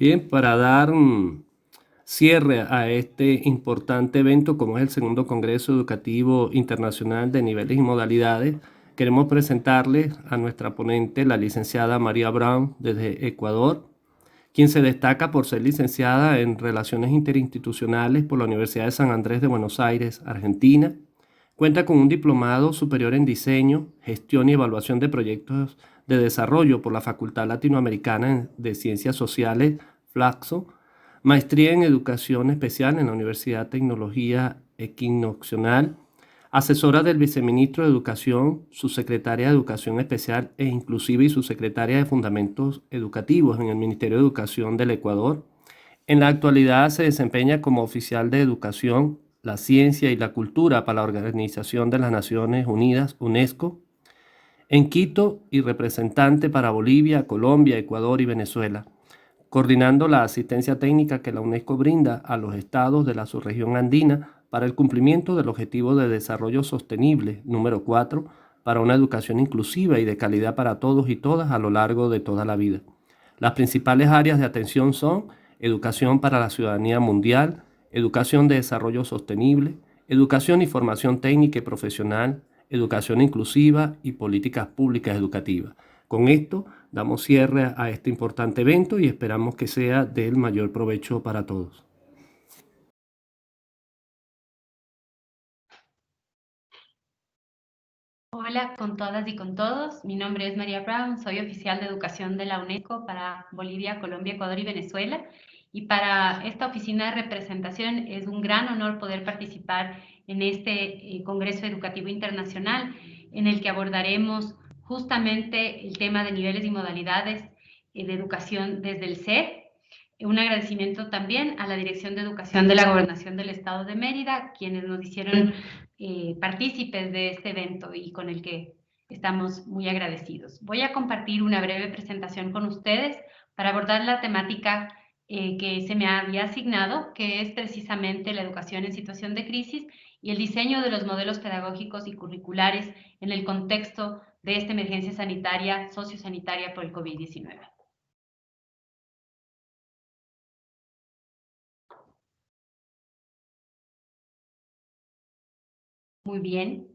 Bien, para dar cierre a este importante evento, como es el segundo Congreso Educativo Internacional de Niveles y Modalidades, queremos presentarles a nuestra ponente, la licenciada María Brown, desde Ecuador, quien se destaca por ser licenciada en Relaciones Interinstitucionales por la Universidad de San Andrés de Buenos Aires, Argentina. Cuenta con un diplomado superior en Diseño, Gestión y Evaluación de Proyectos de Desarrollo por la Facultad Latinoamericana de Ciencias Sociales, Flaxo, maestría en Educación Especial en la Universidad de Tecnología Equinoccional, asesora del viceministro de Educación, subsecretaria de Educación Especial e Inclusiva y subsecretaria de Fundamentos Educativos en el Ministerio de Educación del Ecuador. En la actualidad se desempeña como oficial de Educación, la Ciencia y la Cultura para la Organización de las Naciones Unidas, UNESCO, en Quito y representante para Bolivia, Colombia, Ecuador y Venezuela, coordinando la asistencia técnica que la UNESCO brinda a los estados de la subregión andina para el cumplimiento del Objetivo de Desarrollo Sostenible número 4 para una educación inclusiva y de calidad para todos y todas a lo largo de toda la vida. Las principales áreas de atención son educación para la ciudadanía mundial, educación de desarrollo sostenible, educación y formación técnica y profesional, educación inclusiva y políticas públicas educativas. Con esto damos cierre a este importante evento y esperamos que sea del mayor provecho para todos. Hola con todas y con todos. Mi nombre es María Brown, soy oficial de educación de la UNESCO para Bolivia, Colombia, Ecuador y Venezuela. Y para esta oficina de representación es un gran honor poder participar en este Congreso Educativo Internacional en el que abordaremos justamente el tema de niveles y modalidades de educación desde el SER. Un agradecimiento también a la Dirección de Educación de la Gobernación del Estado de Mérida, quienes nos hicieron partícipes de este evento y con el que estamos muy agradecidos. Voy a compartir una breve presentación con ustedes para abordar la temática que se me había asignado, que es precisamente la educación en situación de crisis y el diseño de los modelos pedagógicos y curriculares en el contexto de esta emergencia sanitaria, sociosanitaria por el COVID-19. Muy bien.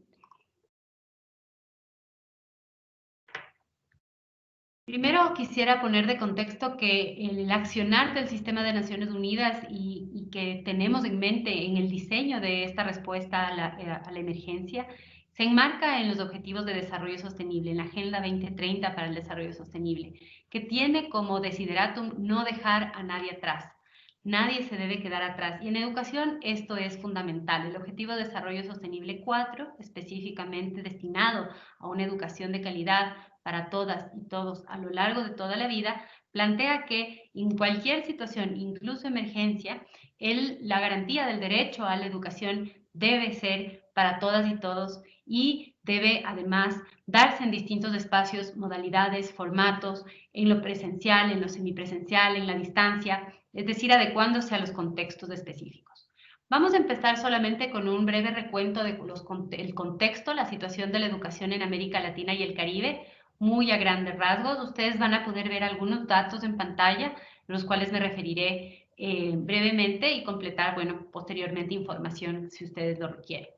Primero quisiera poner de contexto que el accionar del sistema de Naciones Unidas y que tenemos en mente en el diseño de esta respuesta a la emergencia se enmarca en los Objetivos de Desarrollo Sostenible, en la Agenda 2030 para el Desarrollo Sostenible, que tiene como desideratum no dejar a nadie atrás. Nadie se debe quedar atrás. Y en educación esto es fundamental. El Objetivo de Desarrollo Sostenible 4, específicamente destinado a una educación de calidad para todas y todos a lo largo de toda la vida, plantea que en cualquier situación, incluso emergencia, la garantía del derecho a la educación debe ser para todas y todos y debe además darse en distintos espacios, modalidades, formatos, en lo presencial, en lo semipresencial, en la distancia, es decir, adecuándose a los contextos específicos. Vamos a empezar solamente con un breve recuento del contexto, la situación de la educación en América Latina y el Caribe, muy a grandes rasgos. Ustedes van a poder ver algunos datos en pantalla, los cuales me referiré brevemente y completar, bueno, posteriormente información si ustedes lo requieren.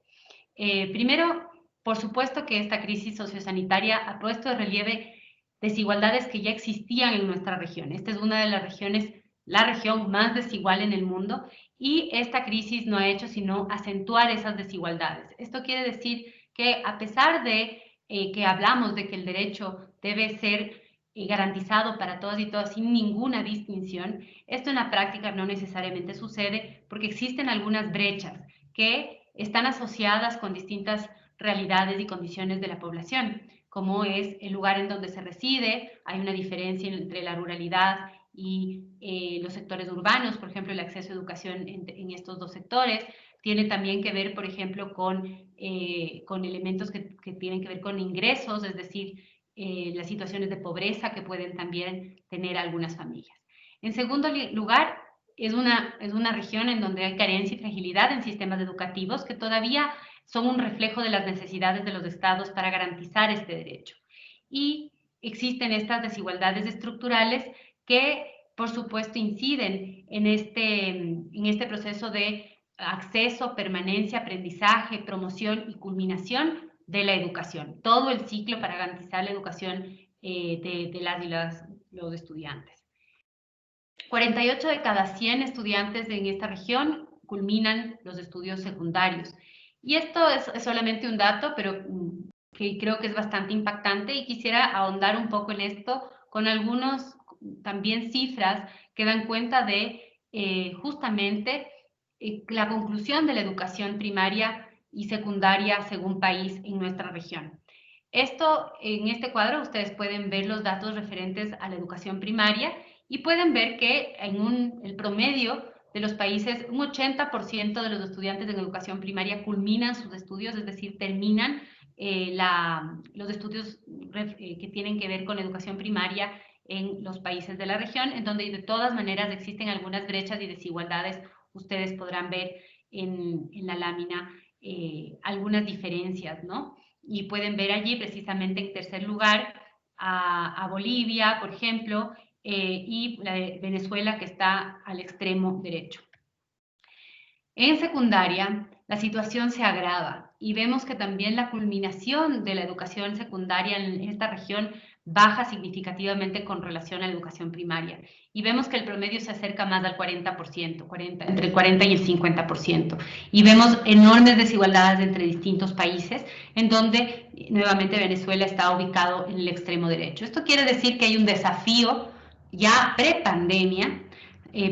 Primero, por supuesto que esta crisis sociosanitaria ha puesto de relieve desigualdades que ya existían en nuestra región. Esta es una de las regiones, la región más desigual en el mundo y esta crisis no ha hecho sino acentuar esas desigualdades. Esto quiere decir que a pesar de que hablamos de que el derecho debe ser garantizado para todas y todas sin ninguna distinción, esto en la práctica no necesariamente sucede porque existen algunas brechas que están asociadas con distintas realidades y condiciones de la población, como es el lugar en donde se reside, hay una diferencia entre la ruralidad y los sectores urbanos, por ejemplo, el acceso a educación en estos dos sectores, tiene también que ver, por ejemplo, con elementos que tienen que ver con ingresos, es decir, las situaciones de pobreza que pueden también tener algunas familias. En segundo lugar, es una región en donde hay carencia y fragilidad en sistemas educativos que todavía son un reflejo de las necesidades de los estados para garantizar este derecho. Y existen estas desigualdades estructurales que por supuesto, inciden en este proceso de acceso, permanencia, aprendizaje, promoción y culminación de la educación. Todo el ciclo para garantizar la educación de las y los estudiantes. 48 de cada 100 estudiantes en esta región culminan los estudios secundarios. Y esto es solamente un dato, pero que creo que es bastante impactante, y quisiera ahondar un poco en esto con algunos también cifras que dan cuenta de justamente la conclusión de la educación primaria y secundaria según país en nuestra región. En este cuadro ustedes pueden ver los datos referentes a la educación primaria y pueden ver que en el promedio de los países, un 80% de los estudiantes en educación primaria culminan sus estudios, es decir, terminan los estudios que tienen que ver con educación primaria en los países de la región, en donde de todas maneras existen algunas brechas y desigualdades. Ustedes podrán ver en la lámina algunas diferencias, ¿no? Y pueden ver allí precisamente en tercer lugar a Bolivia, por ejemplo, y Venezuela, que está al extremo derecho. En secundaria, la situación se agrava y vemos que también la culminación de la educación secundaria en esta región baja significativamente con relación a la educación primaria. Y vemos que el promedio se acerca más al 40%, entre el 40 y el 50%. Y vemos enormes desigualdades entre distintos países, en donde nuevamente Venezuela está ubicado en el extremo derecho. Esto quiere decir que hay un desafío ya pre-pandemia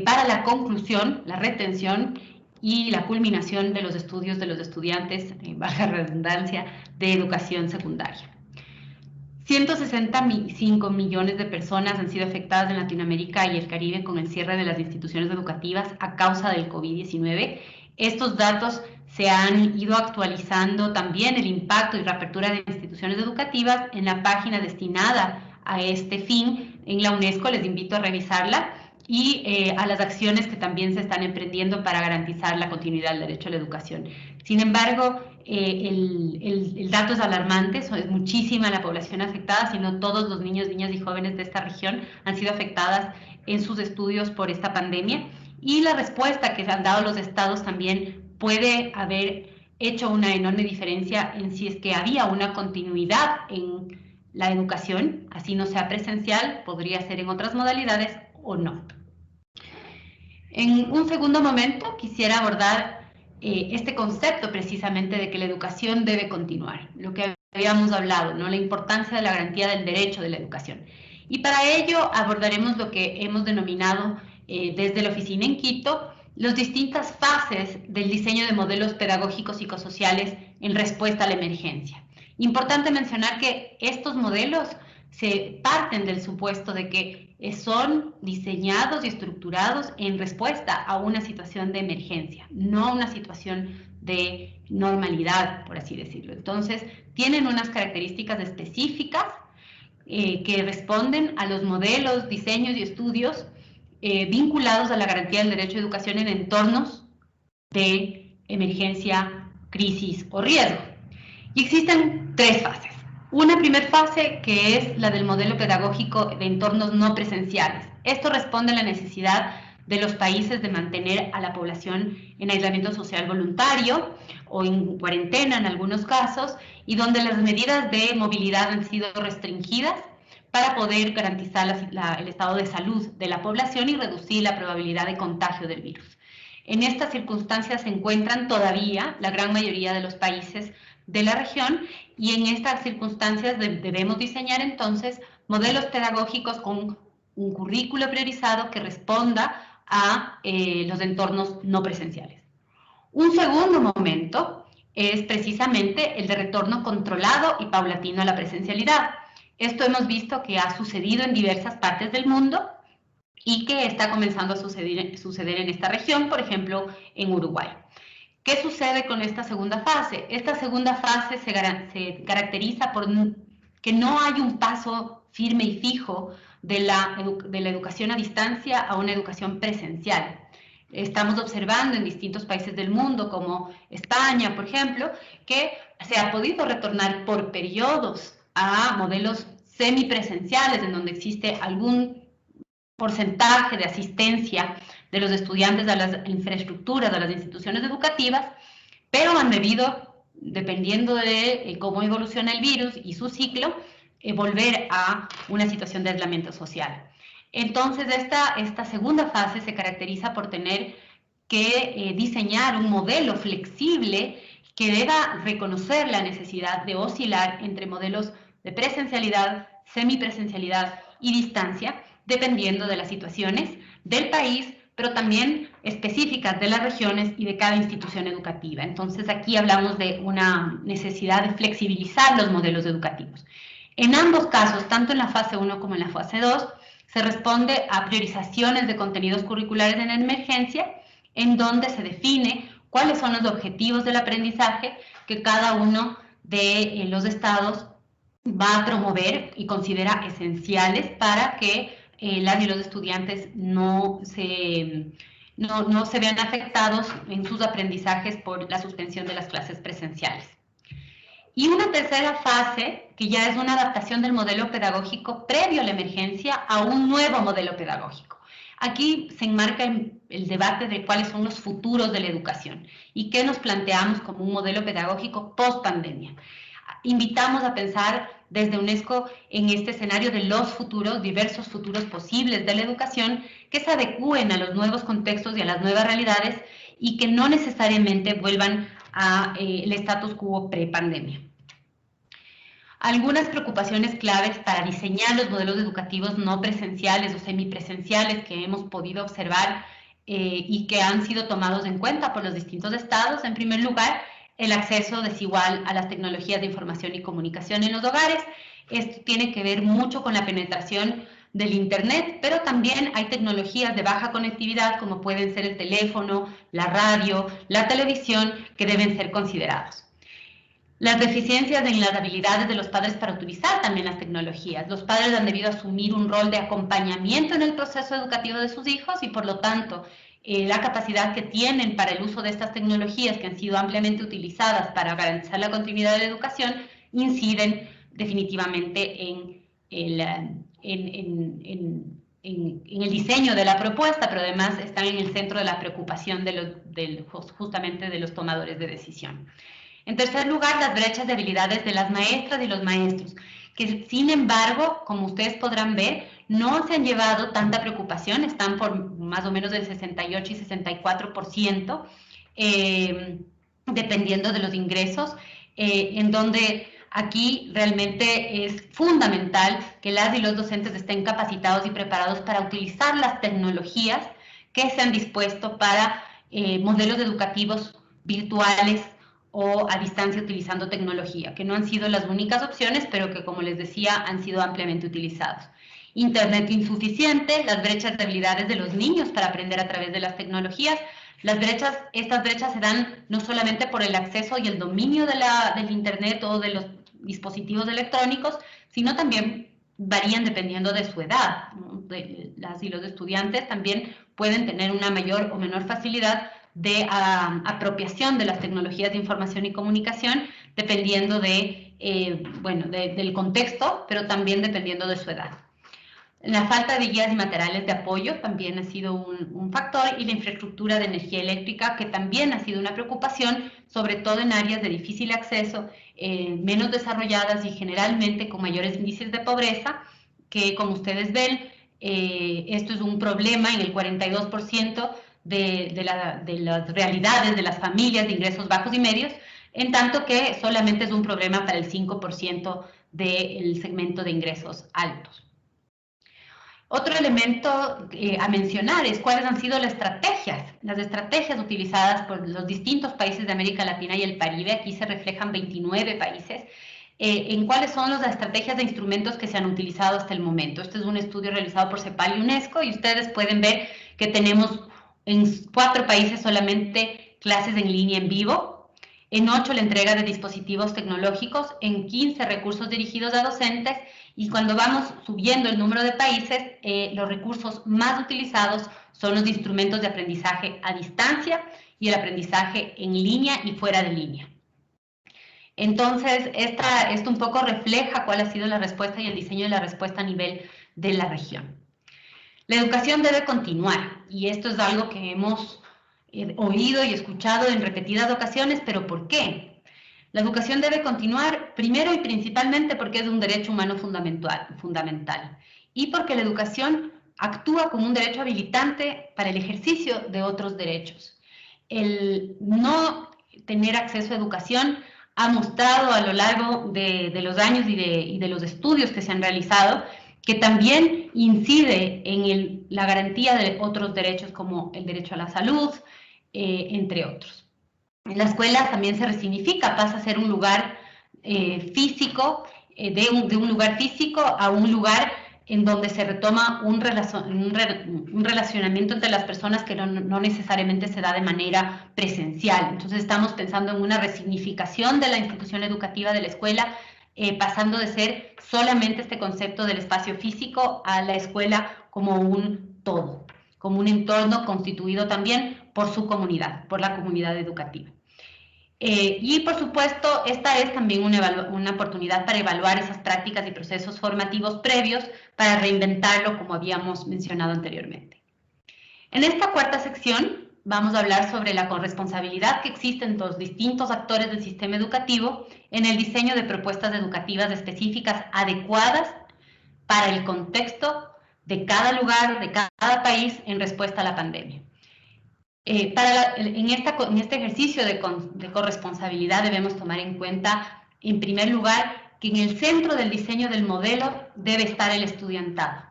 para la conclusión, la retención y la culminación de los estudios de los estudiantes, baja redundancia, de educación secundaria. 165 millones de personas han sido afectadas en Latinoamérica y el Caribe con el cierre de las instituciones educativas a causa del COVID-19. Estos datos se han ido actualizando también el impacto y reapertura de instituciones educativas en la página destinada a este fin en la UNESCO. Les invito a revisarla, y a las acciones que también se están emprendiendo para garantizar la continuidad del derecho a la educación. Sin embargo, el dato es alarmante, es muchísima la población afectada, sino todos los niños, niñas y jóvenes de esta región han sido afectadas en sus estudios por esta pandemia, y la respuesta que han dado los estados también puede haber hecho una enorme diferencia en si es que había una continuidad en la educación, así no sea presencial, podría ser en otras modalidades o no. En un segundo momento quisiera abordar este concepto precisamente de que la educación debe continuar, lo que habíamos hablado, ¿no? La importancia de la garantía del derecho de la educación. Y para ello abordaremos lo que hemos denominado desde la oficina en Quito, las distintas fases del diseño de modelos pedagógicos psicosociales en respuesta a la emergencia. Importante mencionar que estos modelos se parten del supuesto de que son diseñados y estructurados en respuesta a una situación de emergencia, no a una situación de normalidad, por así decirlo. Entonces, tienen unas características específicas que responden a los modelos, diseños y estudios vinculados a la garantía del derecho a educación en entornos de emergencia, crisis o riesgo. Y existen tres fases. Una primera fase, que es la del modelo pedagógico de entornos no presenciales. Esto responde a la necesidad de los países de mantener a la población en aislamiento social voluntario o en cuarentena en algunos casos, y donde las medidas de movilidad han sido restringidas para poder garantizar el estado de salud de la población y reducir la probabilidad de contagio del virus. En estas circunstancias se encuentran todavía la gran mayoría de los países de la región, y en estas circunstancias debemos diseñar entonces modelos pedagógicos con un currículo priorizado que responda a los entornos no presenciales. Un segundo momento es precisamente el de retorno controlado y paulatino a la presencialidad. Esto hemos visto que ha sucedido en diversas partes del mundo y que está comenzando a suceder en esta región, por ejemplo, en Uruguay. ¿Qué sucede con esta segunda fase? Esta segunda fase se caracteriza por que no hay un paso firme y fijo de la educación a distancia a una educación presencial. Estamos observando en distintos países del mundo, como España, por ejemplo, que se ha podido retornar por periodos a modelos semipresenciales, en donde existe algún porcentaje de asistencia de los estudiantes a las infraestructuras, a las instituciones educativas, pero han debido, dependiendo de cómo evoluciona el virus y su ciclo, volver a una situación de aislamiento social. Entonces, esta segunda fase se caracteriza por tener que diseñar un modelo flexible que deba reconocer la necesidad de oscilar entre modelos de presencialidad, semipresencialidad y distancia, dependiendo de las situaciones del país, pero también específicas de las regiones y de cada institución educativa. Entonces, aquí hablamos de una necesidad de flexibilizar los modelos educativos. En ambos casos, tanto en la fase 1 como en la fase 2, se responde a priorizaciones de contenidos curriculares en emergencia, en donde se define cuáles son los objetivos del aprendizaje que cada uno de los estados va a promover y considera esenciales para que las y los estudiantes no se vean afectados en sus aprendizajes por la suspensión de las clases presenciales. Y una tercera fase, que ya es una adaptación del modelo pedagógico previo a la emergencia a un nuevo modelo pedagógico. Aquí se enmarca el debate de cuáles son los futuros de la educación y qué nos planteamos como un modelo pedagógico post-pandemia. Invitamos a pensar desde UNESCO en este escenario de los futuros, diversos futuros posibles de la educación que se adecúen a los nuevos contextos y a las nuevas realidades y que no necesariamente vuelvan al status quo pre-pandemia. Algunas preocupaciones claves para diseñar los modelos educativos no presenciales o semipresenciales que hemos podido observar y que han sido tomados en cuenta por los distintos estados. En primer lugar, el acceso desigual a las tecnologías de información y comunicación en los hogares. Esto tiene que ver mucho con la penetración del Internet, pero también hay tecnologías de baja conectividad como pueden ser el teléfono, la radio, la televisión, que deben ser considerados. Las deficiencias en las habilidades de los padres para utilizar también las tecnologías. Los padres han debido asumir un rol de acompañamiento en el proceso educativo de sus hijos y por lo tanto la capacidad que tienen para el uso de estas tecnologías que han sido ampliamente utilizadas para garantizar la continuidad de la educación inciden definitivamente en el diseño de la propuesta, pero además están en el centro de la preocupación justamente de los tomadores de decisión. En tercer lugar, las brechas de habilidades de las maestras y los maestros, que sin embargo, como ustedes podrán ver, no se han llevado tanta preocupación, están por más o menos del 68 y 64%, dependiendo de los ingresos, en donde aquí realmente es fundamental que las y los docentes estén capacitados y preparados para utilizar las tecnologías que se han dispuesto para modelos educativos virtuales o a distancia utilizando tecnología, que no han sido las únicas opciones, pero que, como les decía, han sido ampliamente utilizados. Internet insuficiente, las brechas de habilidades de los niños para aprender a través de las tecnologías. Estas brechas se dan no solamente por el acceso y el dominio del Internet o de los dispositivos electrónicos, sino también varían dependiendo de su edad, ¿no? Las y los estudiantes también pueden tener una mayor o menor facilidad de apropiación de las tecnologías de información y comunicación, dependiendo del contexto, pero también dependiendo de su edad. La falta de guías y materiales de apoyo también ha sido un factor, y la infraestructura de energía eléctrica, que también ha sido una preocupación, sobre todo en áreas de difícil acceso, menos desarrolladas y generalmente con mayores índices de pobreza, que como ustedes ven, esto es un problema en el 42% de las realidades de las familias de ingresos bajos y medios, en tanto que solamente es un problema para el 5% del segmento de ingresos altos. Otro elemento a mencionar es cuáles han sido las estrategias utilizadas por los distintos países de América Latina y el Caribe. Aquí se reflejan 29 países, en cuáles son las estrategias de instrumentos que se han utilizado hasta el momento. Este es un estudio realizado por CEPAL y UNESCO, y ustedes pueden ver que tenemos en 4 países solamente clases en línea en vivo, en 8 la entrega de dispositivos tecnológicos, en 15 recursos dirigidos a docentes, y cuando vamos subiendo el número de países, los recursos más utilizados son los instrumentos de aprendizaje a distancia y el aprendizaje en línea y fuera de línea. Entonces, esto un poco refleja cuál ha sido la respuesta y el diseño de la respuesta a nivel de la región. La educación debe continuar, y esto es algo que hemos oído y escuchado en repetidas ocasiones, pero ¿por qué? La educación debe continuar primero y principalmente porque es un derecho humano fundamental y porque la educación actúa como un derecho habilitante para el ejercicio de otros derechos. El no tener acceso a educación ha mostrado a lo largo de los años y de los estudios que se han realizado que también incide en la garantía de otros derechos como el derecho a la salud, entre otros. En la escuela también se resignifica, pasa a ser un lugar físico, de un lugar físico a un lugar en donde se retoma un relacionamiento entre las personas que no necesariamente se da de manera presencial. Entonces estamos pensando en una resignificación de la institución educativa de la escuela, pasando de ser solamente este concepto del espacio físico a la escuela como un todo, como un entorno constituido también por su comunidad, por la comunidad educativa. Y por supuesto, esta es también una oportunidad para evaluar esas prácticas y procesos formativos previos para reinventarlo, como habíamos mencionado anteriormente. En esta cuarta sección vamos a hablar sobre la corresponsabilidad que existe en los distintos actores del sistema educativo en el diseño de propuestas educativas específicas adecuadas para el contexto de cada lugar, de cada país en respuesta a la pandemia. En este ejercicio de corresponsabilidad debemos tomar en cuenta, en primer lugar, que en el centro del diseño del modelo debe estar el estudiantado.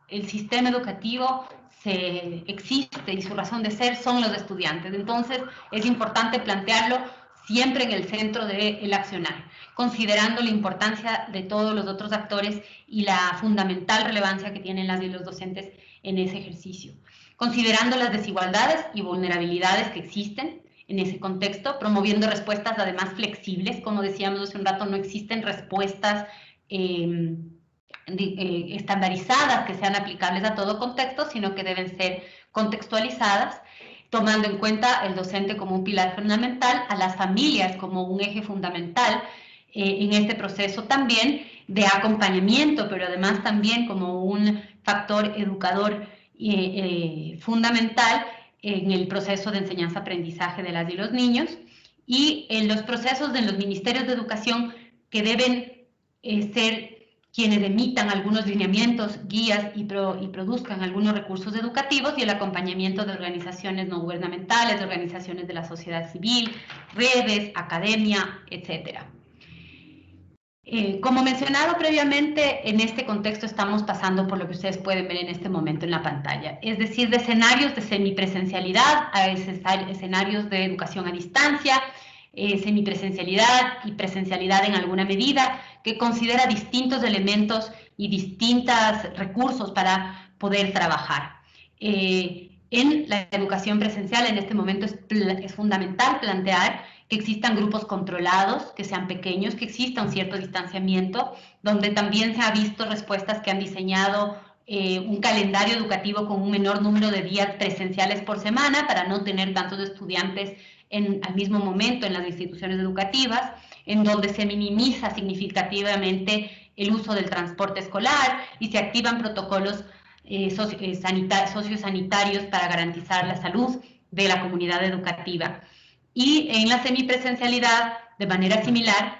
El sistema educativo existe y su razón de ser son los estudiantes. Entonces, es importante plantearlo siempre en el centro del accionar, considerando la importancia de todos los otros actores y la fundamental relevancia que tienen las y los docentes en ese ejercicio. Considerando las desigualdades y vulnerabilidades que existen en ese contexto, promoviendo respuestas además flexibles. Como decíamos hace un rato, no existen respuestas estandarizadas que sean aplicables a todo contexto, sino que deben ser contextualizadas, tomando en cuenta el docente como un pilar fundamental, a las familias como un eje fundamental en este proceso también de acompañamiento, pero además también como un factor educador fundamental en el proceso de enseñanza-aprendizaje de las y los niños, y en los procesos de los ministerios de educación que deben ser quienes emitan algunos lineamientos, guías y produzcan algunos recursos educativos, y el acompañamiento de organizaciones no gubernamentales, de organizaciones de la sociedad civil, redes, academia, etcétera. Como mencionado previamente, en este contexto estamos pasando por lo que ustedes pueden ver en este momento en la pantalla, es decir, de escenarios de semipresencialidad a escenarios de educación a distancia, semipresencialidad y presencialidad en alguna medida, que considera distintos elementos y distintos recursos para poder trabajar. En la educación presencial en este momento es fundamental plantear que existan grupos controlados, que sean pequeños, que exista un cierto distanciamiento, donde también se ha visto respuestas que han diseñado un calendario educativo con un menor número de días presenciales por semana para no tener tantos estudiantes al mismo momento en las instituciones educativas, en donde se minimiza significativamente el uso del transporte escolar y se activan protocolos sociosanitarios para garantizar la salud de la comunidad educativa. Y en la semipresencialidad, de manera similar,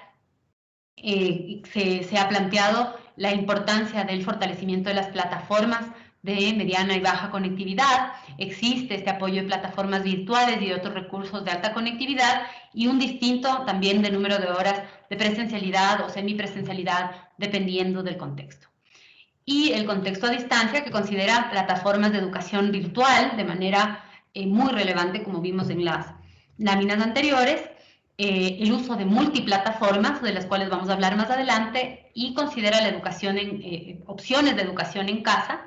se ha planteado la importancia del fortalecimiento de las plataformas de mediana y baja conectividad. Existe este apoyo de plataformas virtuales y de otros recursos de alta conectividad, y un distinto también de número de horas de presencialidad o semipresencialidad dependiendo del contexto. Y el contexto a distancia, que considera plataformas de educación virtual de manera muy relevante, como vimos en las láminas anteriores, el uso de multiplataformas, de las cuales vamos a hablar más adelante, y considera la educación opciones de educación en casa,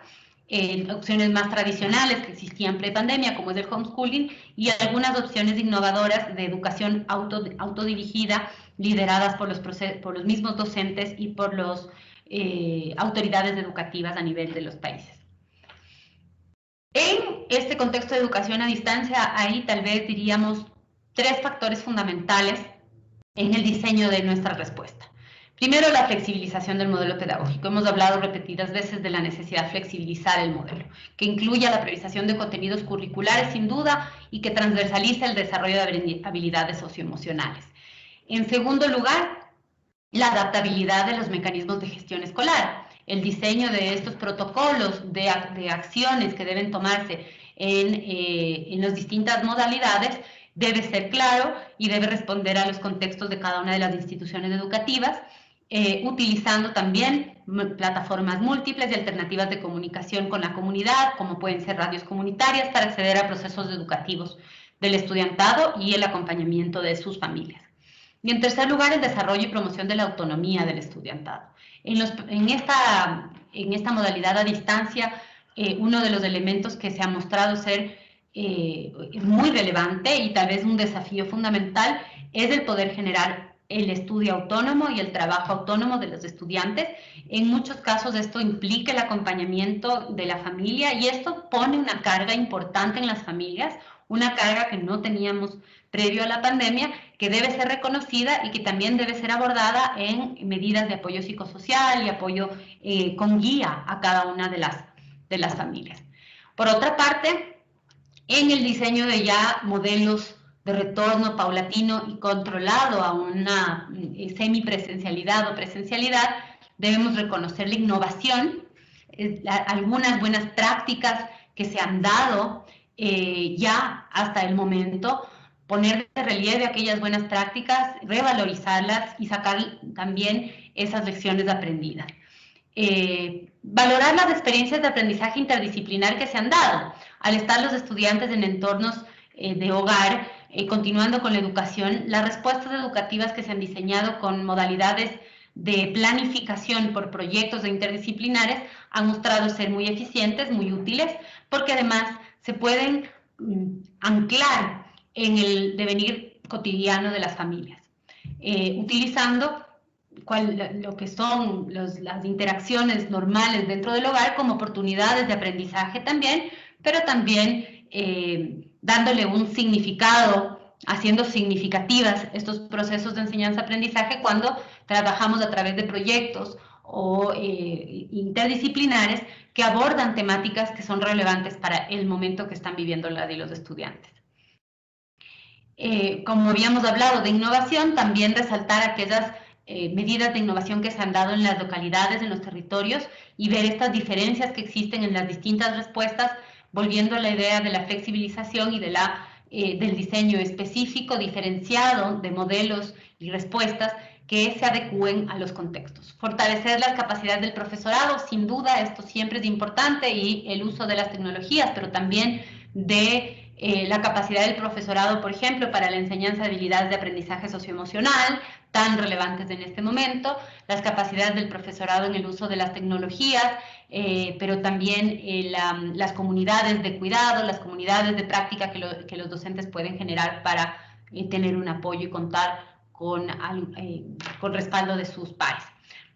opciones más tradicionales que existían pre-pandemia, como es el homeschooling, y algunas opciones innovadoras de educación autodirigida, lideradas por los mismos docentes y por las autoridades educativas a nivel de los países. En este contexto de educación a distancia hay tal vez diríamos 3 factores fundamentales en el diseño de nuestra respuesta. Primero, la flexibilización del modelo pedagógico. Hemos hablado repetidas veces de la necesidad de flexibilizar el modelo, que incluya la priorización de contenidos curriculares, sin duda, y que transversalice el desarrollo de habilidades socioemocionales. En segundo lugar, la adaptabilidad de los mecanismos de gestión escolar, el diseño de estos protocolos de acciones que deben tomarse en las distintas modalidades debe ser claro y debe responder a los contextos de cada una de las instituciones educativas, utilizando también plataformas múltiples y alternativas de comunicación con la comunidad, como pueden ser radios comunitarias, para acceder a procesos educativos del estudiantado y el acompañamiento de sus familias. Y en tercer lugar, el desarrollo y promoción de la autonomía del estudiantado. En esta modalidad a distancia, uno de los elementos que se ha mostrado ser muy relevante y tal vez un desafío fundamental es el poder generar el estudio autónomo y el trabajo autónomo de los estudiantes. En muchos casos esto implica el acompañamiento de la familia y esto pone una carga importante en las familias, una carga que no teníamos previo a la pandemia, que debe ser reconocida y que también debe ser abordada en medidas de apoyo psicosocial y apoyo con guía a cada una de las familias. Por otra parte, en el diseño de ya modelos de retorno paulatino y controlado a una semipresencialidad o presencialidad, debemos reconocer la innovación, algunas buenas prácticas que se han dado ya hasta el momento, poner de relieve aquellas buenas prácticas, revalorizarlas y sacar también esas lecciones aprendidas. Valorar las experiencias de aprendizaje interdisciplinar que se han dado. Al estar los estudiantes en entornos de hogar, continuando con la educación, las respuestas educativas que se han diseñado con modalidades de planificación por proyectos interdisciplinares han mostrado ser muy eficientes, muy útiles, porque además se pueden anclar en el devenir cotidiano de las familias, utilizando lo que son las interacciones normales dentro del hogar como oportunidades de aprendizaje también, pero también dándole un significado, haciendo significativas estos procesos de enseñanza-aprendizaje cuando trabajamos a través de proyectos o interdisciplinares que abordan temáticas que son relevantes para el momento que están viviendo la de los estudiantes. Como habíamos hablado de innovación, también resaltar aquellas medidas de innovación que se han dado en las localidades, en los territorios, y ver estas diferencias que existen en las distintas respuestas, volviendo a la idea de la flexibilización y del diseño específico, diferenciado de modelos y respuestas que se adecúen a los contextos. Fortalecer las capacidades del profesorado, sin duda, esto siempre es importante, y el uso de las tecnologías, pero también de la capacidad del profesorado, por ejemplo, para la enseñanza de habilidades de aprendizaje socioemocional, tan relevantes en este momento, las capacidades del profesorado en el uso de las tecnologías, pero también las comunidades de cuidado, las comunidades de práctica que los docentes pueden generar para tener un apoyo y contar con respaldo de sus pares.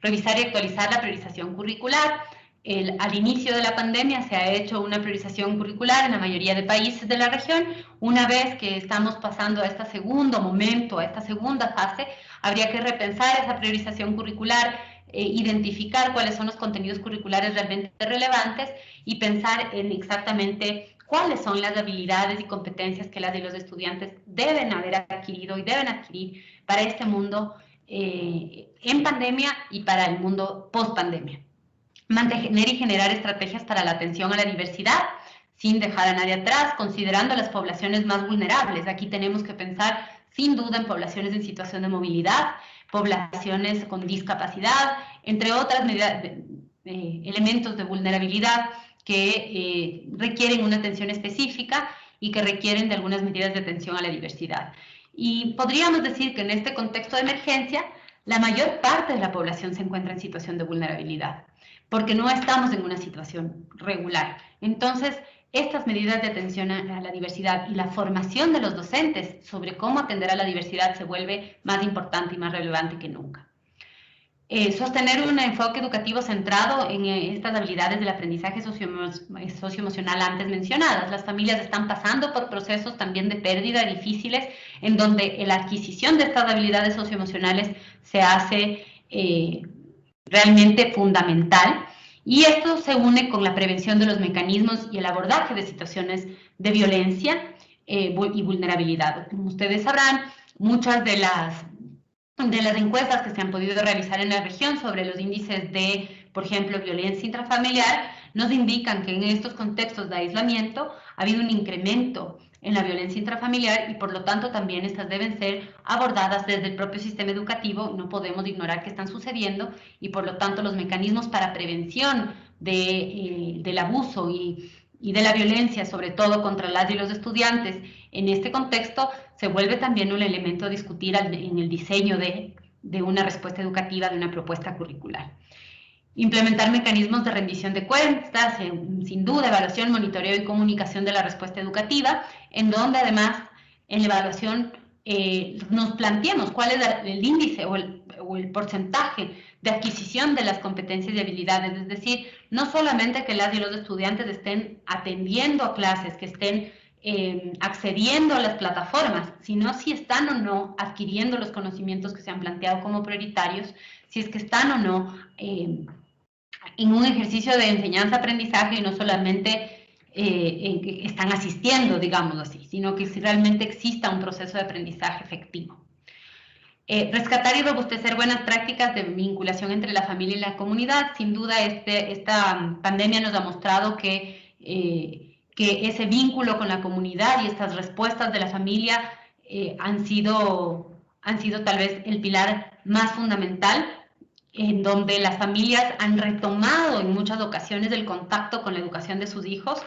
Revisar y actualizar la priorización curricular. Al inicio de la pandemia se ha hecho una priorización curricular en la mayoría de países de la región. Una vez que estamos pasando a este segundo momento, a esta segunda fase, habría que repensar esa priorización curricular, identificar cuáles son los contenidos curriculares realmente relevantes y pensar en exactamente cuáles son las habilidades y competencias que las de los estudiantes deben haber adquirido y deben adquirir para este mundo en pandemia y para el mundo post pandemia. Mantener y generar estrategias para la atención a la diversidad, sin dejar a nadie atrás, considerando las poblaciones más vulnerables. Aquí tenemos que pensar, sin duda, en poblaciones en situación de movilidad, poblaciones con discapacidad, entre otras elementos de vulnerabilidad que requieren una atención específica y que requieren de algunas medidas de atención a la diversidad. Y podríamos decir que en este contexto de emergencia, la mayor parte de la población se encuentra en situación de vulnerabilidad, porque no estamos en una situación regular. Entonces, estas medidas de atención a la diversidad y la formación de los docentes sobre cómo atender a la diversidad se vuelve más importante y más relevante que nunca. Sostener un enfoque educativo centrado en estas habilidades del aprendizaje socioemocional antes mencionadas. Las familias están pasando por procesos también de pérdida difíciles, en donde la adquisición de estas habilidades socioemocionales se hace realmente fundamental. Y esto se une con la prevención de los mecanismos y el abordaje de situaciones de violencia y vulnerabilidad. Como ustedes sabrán, muchas de las encuestas que se han podido realizar en la región sobre los índices de, por ejemplo, violencia intrafamiliar, nos indican que en estos contextos de aislamiento ha habido un incremento en la violencia intrafamiliar y por lo tanto también estas deben ser abordadas desde el propio sistema educativo. No podemos ignorar que están sucediendo y por lo tanto los mecanismos para prevención del abuso y de la violencia, sobre todo contra las y los estudiantes, en este contexto se vuelve también un elemento a discutir en el diseño de una respuesta educativa, de una propuesta curricular. Implementar mecanismos de rendición de cuentas, sin duda, evaluación, monitoreo y comunicación de la respuesta educativa, en donde además en la evaluación nos planteemos cuál es el índice o el porcentaje de adquisición de las competencias y habilidades, es decir, no solamente que las y los estudiantes estén atendiendo a clases, que estén accediendo a las plataformas, sino si están o no adquiriendo los conocimientos que se han planteado como prioritarios, si es que están o no en un ejercicio de enseñanza-aprendizaje y no solamente en que están asistiendo, digamos así, sino que si realmente exista un proceso de aprendizaje efectivo. Rescatar y robustecer buenas prácticas de vinculación entre la familia y la comunidad. Sin duda, esta pandemia nos ha mostrado que ese vínculo con la comunidad y estas respuestas de la familia han sido tal vez el pilar más fundamental, en donde las familias han retomado en muchas ocasiones el contacto con la educación de sus hijos,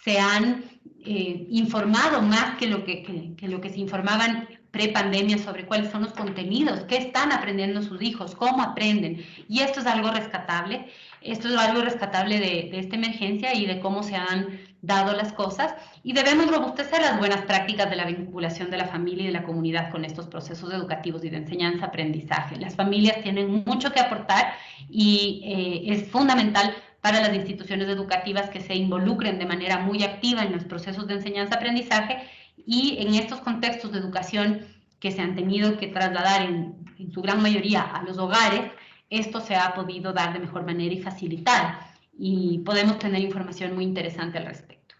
se han informado más que lo que se informaban pre-pandemia sobre cuáles son los contenidos, qué están aprendiendo sus hijos, cómo aprenden. Y esto es algo rescatable. Esto es algo rescatable de esta emergencia y de cómo se han dado las cosas. Y debemos robustecer las buenas prácticas de la vinculación de la familia y de la comunidad con estos procesos educativos y de enseñanza-aprendizaje. Las familias tienen mucho que aportar y es fundamental para las instituciones educativas que se involucren de manera muy activa en los procesos de enseñanza-aprendizaje y en estos contextos de educación que se han tenido que trasladar en su gran mayoría a los hogares, esto se ha podido dar de mejor manera y facilitar, y podemos tener información muy interesante al respecto.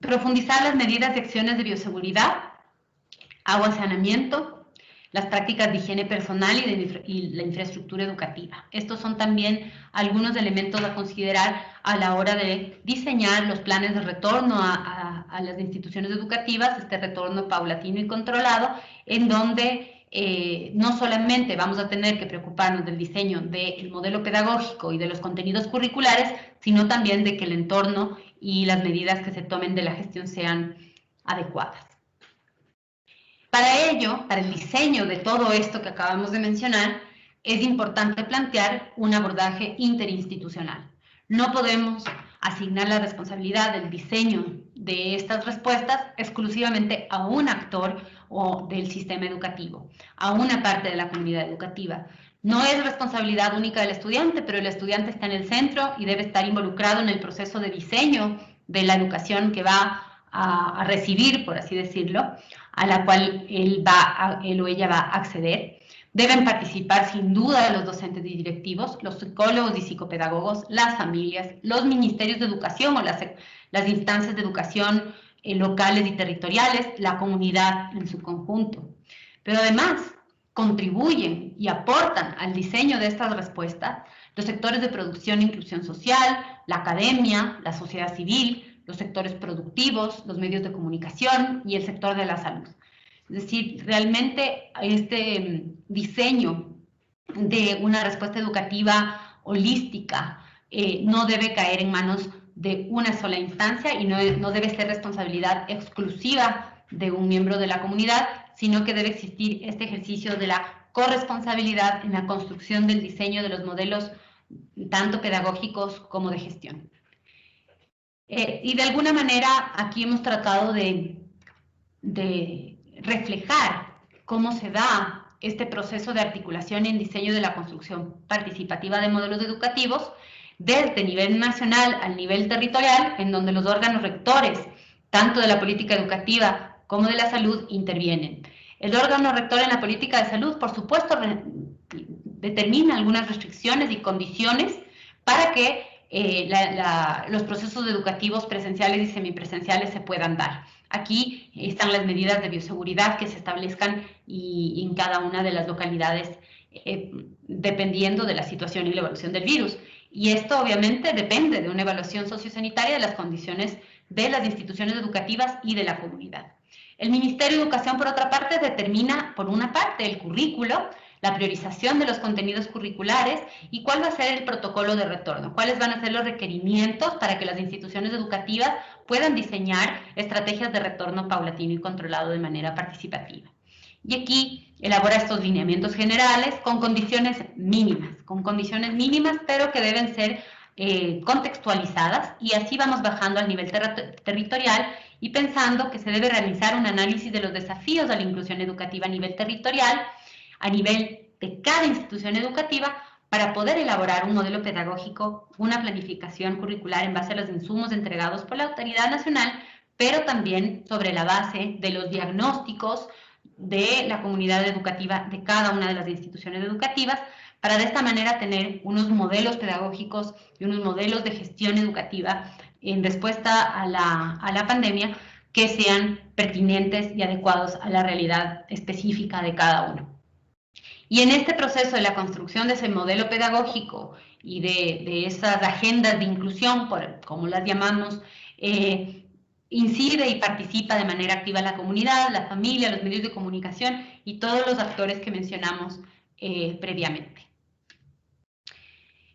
Profundizar las medidas y acciones de bioseguridad, agua, saneamiento, las prácticas de higiene personal y la infraestructura educativa. Estos son también algunos elementos a considerar a la hora de diseñar los planes de retorno a las instituciones educativas, este retorno paulatino y controlado, en donde no solamente vamos a tener que preocuparnos del diseño del modelo pedagógico y de los contenidos curriculares, sino también de que el entorno y las medidas que se tomen de la gestión sean adecuadas. Para ello, para el diseño de todo esto que acabamos de mencionar, es importante plantear un abordaje interinstitucional. No podemos asignar la responsabilidad del diseño de estas respuestas exclusivamente a un actor o del sistema educativo, a una parte de la comunidad educativa. No es responsabilidad única del estudiante, pero el estudiante está en el centro y debe estar involucrado en el proceso de diseño de la educación que va a recibir, por así decirlo, a la cual él o ella va a acceder. Deben participar sin duda los docentes y directivos, los psicólogos y psicopedagogos, las familias, los ministerios de educación o las instancias de educación locales y territoriales, la comunidad en su conjunto. Pero además contribuyen y aportan al diseño de estas respuestas los sectores de producción e inclusión social, la academia, la sociedad civil, los sectores productivos, los medios de comunicación y el sector de la salud. Es decir, realmente este diseño de una respuesta educativa holística no debe caer en manos de una sola instancia y no debe ser responsabilidad exclusiva de un miembro de la comunidad, sino que debe existir este ejercicio de la corresponsabilidad en la construcción del diseño de los modelos tanto pedagógicos como de gestión. Y de alguna manera aquí hemos tratado de reflejar cómo se da este proceso de articulación y en diseño de la construcción participativa de modelos educativos desde nivel nacional al nivel territorial, en donde los órganos rectores, tanto de la política educativa como de la salud, intervienen. El órgano rector en la política de salud, por supuesto, determina algunas restricciones y condiciones para que los procesos educativos presenciales y semipresenciales se puedan dar. Aquí están las medidas de bioseguridad que se establezcan y en cada una de las localidades dependiendo de la situación y la evolución del virus. Y esto obviamente depende de una evaluación sociosanitaria de las condiciones de las instituciones educativas y de la comunidad. El Ministerio de Educación, por otra parte, determina, por una parte, el currículo, la priorización de los contenidos curriculares y cuál va a ser el protocolo de retorno, cuáles van a ser los requerimientos para que las instituciones educativas puedan diseñar estrategias de retorno paulatino y controlado de manera participativa. Y aquí elabora estos lineamientos generales con condiciones mínimas, pero que deben ser contextualizadas, y así vamos bajando al nivel territorial y pensando que se debe realizar un análisis de los desafíos de la inclusión educativa a nivel territorial, a nivel de cada institución educativa, para poder elaborar un modelo pedagógico, una planificación curricular en base a los insumos entregados por la autoridad nacional, pero también sobre la base de los diagnósticos de la comunidad educativa de cada una de las instituciones educativas, para de esta manera tener unos modelos pedagógicos y unos modelos de gestión educativa en respuesta a la pandemia que sean pertinentes y adecuados a la realidad específica de cada uno. Y en este proceso de la construcción de ese modelo pedagógico y de esas agendas de inclusión, como las llamamos, incide y participa de manera activa la comunidad, la familia, los medios de comunicación y todos los actores que mencionamos previamente.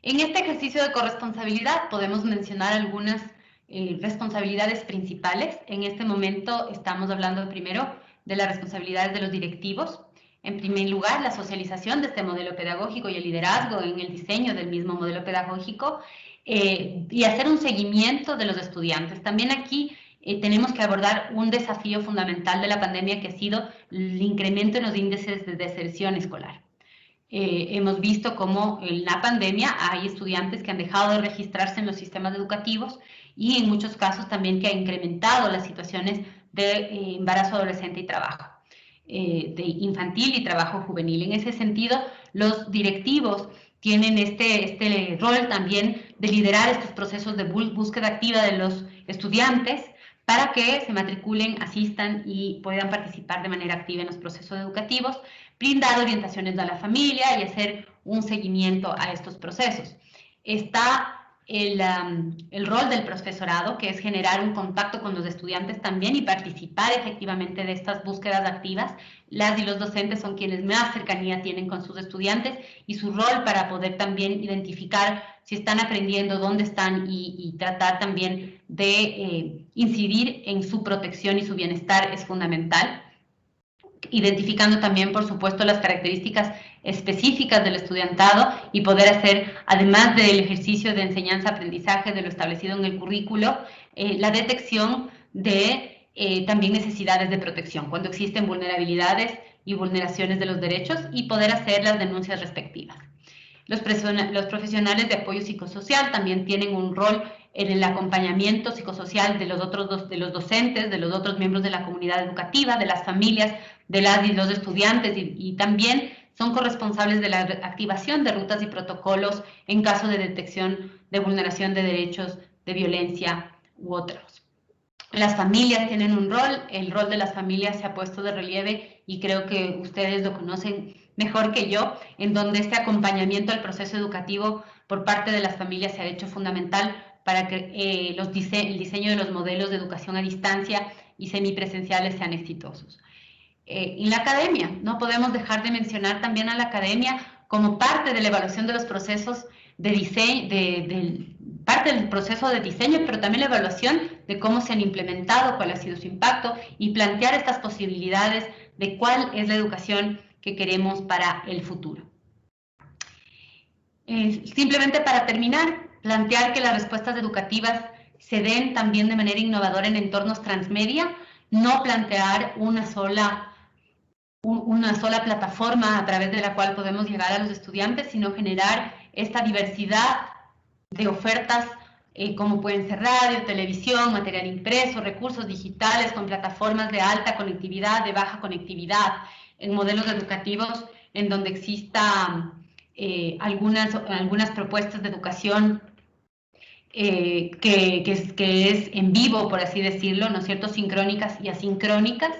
En este ejercicio de corresponsabilidad podemos mencionar algunas responsabilidades principales. En este momento estamos hablando primero de las responsabilidades de los directivos. En primer lugar, la socialización de este modelo pedagógico y el liderazgo en el diseño del mismo modelo pedagógico y hacer un seguimiento de los estudiantes. También aquí tenemos que abordar un desafío fundamental de la pandemia, que ha sido el incremento en los índices de deserción escolar. Hemos visto cómo en la pandemia hay estudiantes que han dejado de registrarse en los sistemas educativos y en muchos casos también que ha incrementado las situaciones de embarazo adolescente y trabajo, de infantil y trabajo juvenil. En ese sentido, los directivos tienen este rol también de liderar estos procesos de búsqueda activa de los estudiantes para que se matriculen, asistan y puedan participar de manera activa en los procesos educativos, brindar orientaciones a la familia y hacer un seguimiento a estos procesos. Está el rol del profesorado, que es generar un contacto con los estudiantes también y participar efectivamente de estas búsquedas activas. Las y los docentes son quienes más cercanía tienen con sus estudiantes y su rol para poder también identificar si están aprendiendo, dónde están y tratar también de incidir en su protección y su bienestar es fundamental. Identificando también, por supuesto, las características específicas del estudiantado y poder hacer, además del ejercicio de enseñanza-aprendizaje de lo establecido en el currículo, la detección de también necesidades de protección, cuando existen vulnerabilidades y vulneraciones de los derechos, y poder hacer las denuncias respectivas. Los profesionales de apoyo psicosocial también tienen un rol en el acompañamiento psicosocial de los docentes, de los otros miembros de la comunidad educativa, de las familias, de las y los estudiantes, y también son corresponsables de la activación de rutas y protocolos en caso de detección de vulneración de derechos, de violencia u otros. Las familias tienen un rol, el rol de las familias se ha puesto de relieve y creo que ustedes lo conocen mejor que yo, en donde este acompañamiento al proceso educativo por parte de las familias se ha hecho fundamental para que el diseño de los modelos de educación a distancia y semipresenciales sean exitosos. En la academia, no podemos dejar de mencionar también a la academia como parte de la evaluación de los procesos de diseño, parte del proceso de diseño, pero también la evaluación de cómo se han implementado, cuál ha sido su impacto y plantear estas posibilidades de cuál es la educación que queremos para el futuro. Simplemente para terminar, plantear que las respuestas educativas se den también de manera innovadora en entornos transmedia, no plantear una sola plataforma a través de la cual podemos llegar a los estudiantes, sino generar esta diversidad de ofertas como pueden ser radio, televisión, material impreso, recursos digitales con plataformas de alta conectividad, de baja conectividad, en modelos educativos en donde exista algunas propuestas de educación que es en vivo, por así decirlo, ¿no es cierto?, sincrónicas y asincrónicas,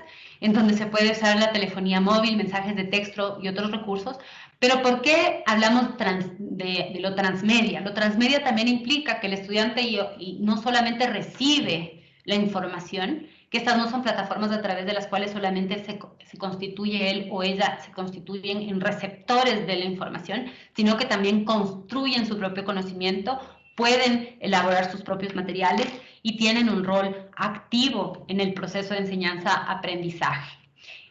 en donde se puede usar la telefonía móvil, mensajes de texto y otros recursos. Pero ¿por qué hablamos de lo transmedia? Lo transmedia también implica que el estudiante y no solamente recibe la información, que estas no son plataformas a través de las cuales solamente se constituye él o ella, se constituyen en receptores de la información, sino que también construyen su propio conocimiento, pueden elaborar sus propios materiales y tienen un rol activo en el proceso de enseñanza-aprendizaje.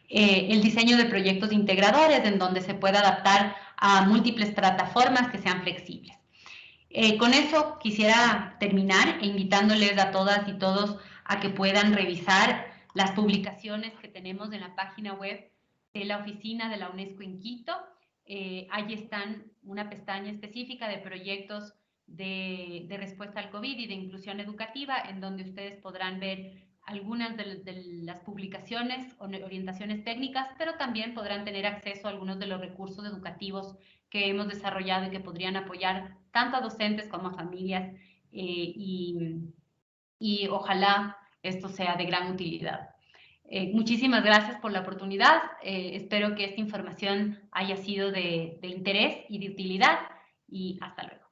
El diseño de proyectos integradores en donde se pueda adaptar a múltiples plataformas que sean flexibles. Con eso quisiera terminar invitándoles a todas y todos a que puedan revisar las publicaciones que tenemos en la página web de la oficina de la UNESCO en Quito. Ahí están una pestaña específica de proyectos de respuesta al COVID y de inclusión educativa, en donde ustedes podrán ver algunas de las publicaciones o orientaciones técnicas, pero también podrán tener acceso a algunos de los recursos educativos que hemos desarrollado y que podrían apoyar tanto a docentes como a familias, y ojalá esto sea de gran utilidad. Muchísimas gracias por la oportunidad. Espero que esta información haya sido de interés y de utilidad, y hasta luego.